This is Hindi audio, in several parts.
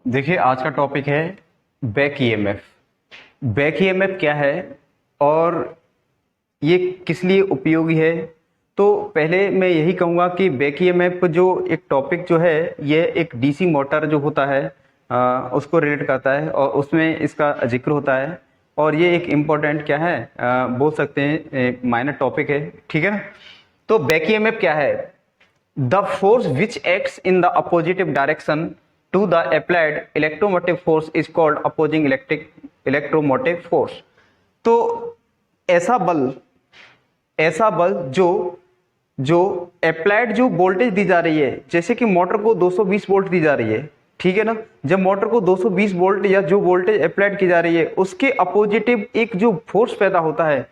देखिए, आज का टॉपिक है बैक ईएमएफ। बैक ईएमएफ क्या है और ये किस लिए उपयोगी है? तो पहले मैं यही कहूँगा कि बैक ईएमएफ जो एक टॉपिक जो है, ये एक डीसी मोटर जो होता है उसको रिलेट करता है और उसमें इसका जिक्र होता है। और ये एक इम्पोर्टेंट क्या है, बोल सकते हैं माइनर टॉपिक है। ठीक है ना? तो बैक ईएमएफ क्या है? The force which acts in the opposite direction to the applied electromotive force is called opposing electromotive force। तो ऐसा बल जो जो अप्लाइड जो वोल्टेज दी जा रही है, जैसे कि मोटर को 220 वोल्ट दी जा रही है, ठीक है ना? जब मोटर को 220 वोल्ट या जो वोल्टेज अप्लाइड की जा रही है उसके अपोजिटिव एक जो फोर्स पैदा होता है,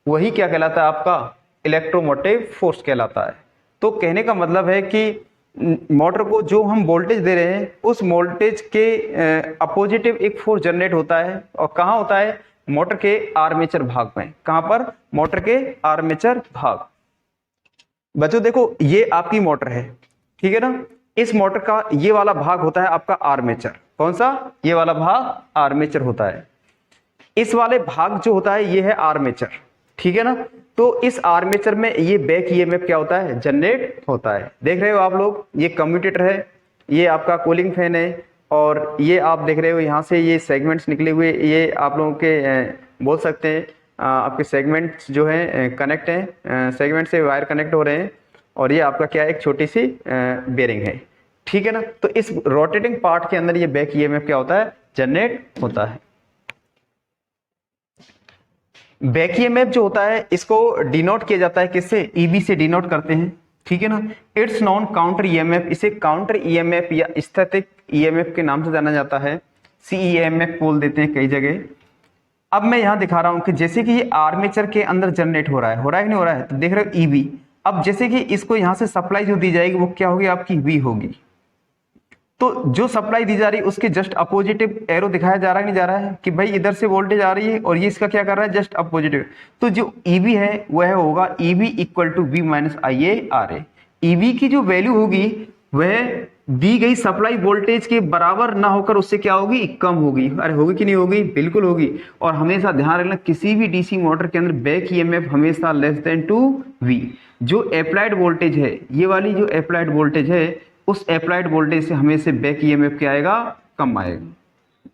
वही क्या कहलाता है? आपका इलेक्ट्रोमोटिव फोर्स कहलाता है। तो कहने का मतलब है कि मोटर को जो हम वोल्टेज दे रहे हैं उस वोल्टेज के अपोजिटिव एक फोर्स जनरेट होता है। और कहाँ होता है? मोटर के आर्मेचर भाग में। कहाँ पर? मोटर के आर्मेचर भाग। बच्चों देखो, ये आपकी मोटर है, ठीक है ना? इस मोटर का ये वाला भाग होता है आपका आर्मेचर। कौन सा? ये वाला भाग आर्मेचर होता है। इस वाले भाग जो होता है ये है आर्मेचर, ठीक है ना? तो इस आर्मेचर में ये बैक ईएमएफ क्या होता है? जनरेट होता है। देख रहे हो आप लोग, ये कम्यूटेटर है, ये आपका कूलिंग फैन है, और ये आप देख रहे हो यहाँ से ये सेगमेंट्स निकले हुए, ये आप लोगों के बोल सकते हैं आपके सेगमेंट्स जो है कनेक्ट हैं, सेगमेंट से वायर कनेक्ट हो रहे हैं। और ये आपका क्या है? एक छोटी सी बेरिंग है, ठीक है ना? तो इस रोटेटिंग पार्ट के अंदर ये बैक ईएमएफ क्या होता है? जनरेट होता है। बैक ईएमएफ जो होता है इसको डिनोट किया जाता है किससे? ईबी से डिनोट करते हैं, ठीक है ना? It's non counter EMF. इसे काउंटर ईएमएफ या स्टैटिक ईएमएफ के नाम से जाना जाता है। सीईएमएफ बोल देते हैं कई जगह। अब मैं यहां दिखा रहा हूं कि जैसे कि ये आर्मेचर के अंदर जनरेट हो रहा है कि नहीं हो रहा है? तो देख रहे हो ईबी। अब जैसे कि इसको यहां से सप्लाई जो दी जाएगी वो क्या होगी? आपकी वी होगी। तो जो सप्लाई दी जा रही है उसके जस्ट अपोजिटिव एरो दिखाया जा रहा है, नहीं जा रहा है कि भाई इधर से वोल्टेज आ रही है और ये इसका क्या कर रहा है? Just opposite. तो जो ईबी है वह होगा EB equal to V minus I A R A. EB की जो वैल्यू होगी वह दी गई सप्लाई वोल्टेज के बराबर ना होकर उससे क्या होगी? कम होगी। अरे होगी कि नहीं होगी? बिल्कुल होगी। और हमेशा ध्यान रखना, किसी भी डीसी मोटर के अंदर बैक ईएमएफ हमेशा लेस देन टू वी। जो अप्लाइड वोल्टेज है, ये वाली जो अप्लाइड वोल्टेज है, उस अप्लाइड वोल्टेज से हमेशा बैक ईएमएफ क्या आएगा? कम आएगा,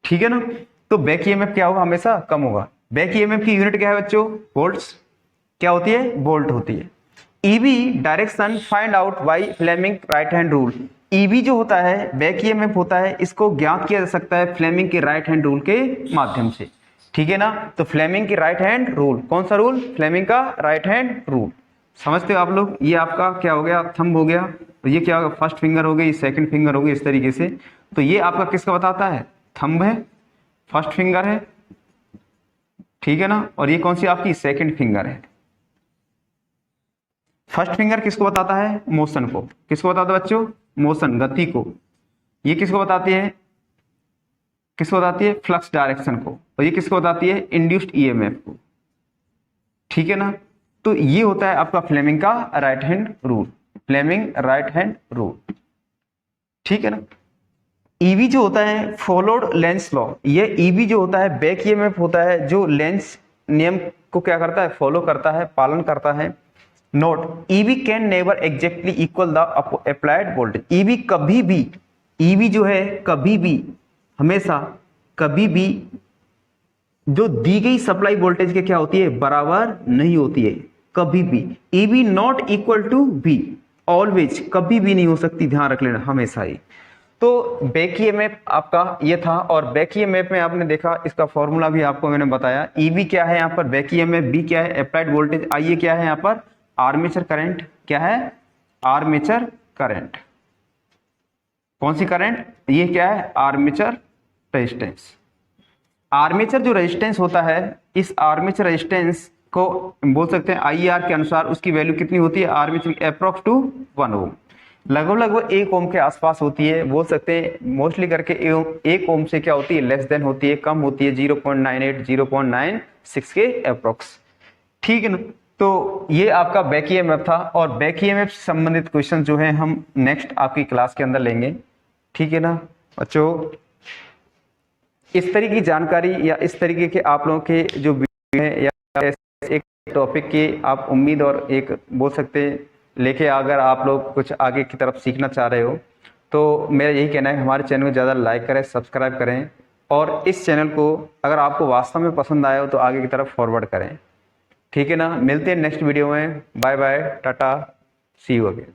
ठीक है ना? तो बैक ईएमएफ क्या होगा? हमेशा कम होगा। बैक ईएमएफ की यूनिट क्या है बच्चों? वोल्ट्स। क्या होती है? वोल्ट होती है। EB direction find out by Fleming right hand rule. EB जो होता है, बैक ईएमएफ होता है, इसको ज्ञात किया जा सकता है फ्लेमिंग के राइट हैंड रूल के माध्यम से, ठीक है ना? तो फ्लेमिंग के राइट हैंड रूल, कौन सा रूल? फ्लेमिंग का राइट हैंड रूल। समझते हो आप लोग? ये आपका क्या हो गया? थंब हो गया। तो ये क्या होगा? फर्स्ट फिंगर हो गई, सेकंड फिंगर हो गई, इस तरीके से। तो ये आपका किसका बताता है? थंब है, फर्स्ट फिंगर है, ठीक है ना? और ये कौन सी आपकी? सेकंड फिंगर है। फर्स्ट फिंगर किसको बताता है? मोशन को। किसको बताता है बच्चों? मोशन, गति को। ये किसको बताती है? किसको बताती है? फ्लक्स डायरेक्शन को। और ये किसको बताती है? इंड्यूस्ड ईएमएफ को, ठीक है ना? तो ये होता है आपका फ्लेमिंग का right hand rule. Fleming right hand rule, ठीक है ना? ईबी जो होता है फॉलोड लेंस लॉ। ये ईबी जो होता है बैक ईएमएफ होता है जो लेंस नियम को क्या करता है? फॉलो करता है, पालन करता है। Note, EB can never exactly equal the applied voltage. EB कभी भी, ईबी जो है कभी भी, हमेशा, कभी भी जो दी गई सप्लाई वोल्टेज के क्या होती है? बराबर नहीं होती है, कभी भी। EB not equal to V, always, कभी भी नहीं हो सकती, ध्यान रख लेना हमेशा ही। तो बैक ईएमएफ आपका ये था। और बैक ईएमएफ में आपने देखा, इसका फॉर्मूला भी आपको मैंने बताया। ईबी क्या है यहाँ पर? Back EMF. बी क्या है? Applied voltage. आई क्या है यहाँ पर? Armature current. क्या है? Armature current. कौन सी करंट? ये क्या है? Armature resistance. आर्मेचर जो रेजिस्टेंस होता है, इस आर्मेचर रेजिस्टेंस को बोल सकते हैं आईआर के अनुसार उसकी वैल्यू कितनी होती है? आर्मेचर अप्रोक्स टू 1 ओम, लगभग 1 ओम के आसपास होती है। बोल सकते हैं मोस्टली करके 1 ओम से क्या होती है? लेस देन होती है, कम होती है, 0.98 0.96 के अप्रोक्स, ठीक है ना? तो ये आपका बैक ईएमएफ था। और बैक ईएमएफ से संबंधित क्वेश्चन जो है हम नेक्स्ट आपकी क्लास के अंदर लेंगे, ठीक है ना? बच्चों इस तरीके की जानकारी या इस तरीके के आप लोगों के जो वीडियो है या एक टॉपिक की आप उम्मीद और एक बोल सकते हैं लेके अगर आप लोग कुछ आगे की तरफ सीखना चाह रहे हो तो मेरा यही कहना है हमारे चैनल को ज़्यादा लाइक करें, सब्सक्राइब करें और इस चैनल को अगर आपको वास्तव में पसंद आया हो तो आगे की तरफ फॉरवर्ड करें। ठीक है ना, मिलते हैं नेक्स्ट वीडियो में। Bye bye, tata, see you again.